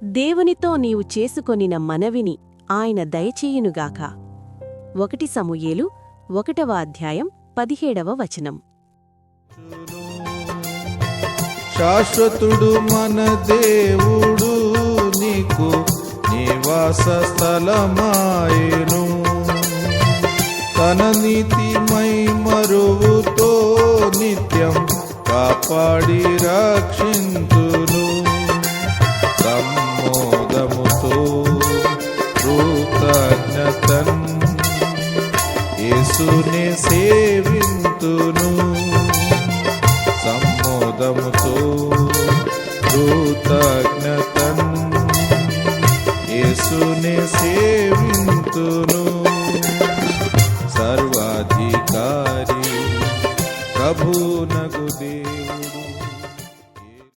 దేవునితో నీవు చేసుకొనిన మనవిని ఆయన దయచేయునుగాక. 1 సమూయేలు 1వ అధ్యాయం 17వ వచనం. శాశ్వతుడు మన దేవుడు నీకు నివాస స్థలమాయెను. తన నీతిమై మరువుతో నిత్యం కాపాడి రక్షింతును. సమ్మోదముతో కృతజ్ఞతన్ యేసునే సేవింతును. సమ్మోదముతో కృతజ్ఞతన్ యేసునే సేవింతును.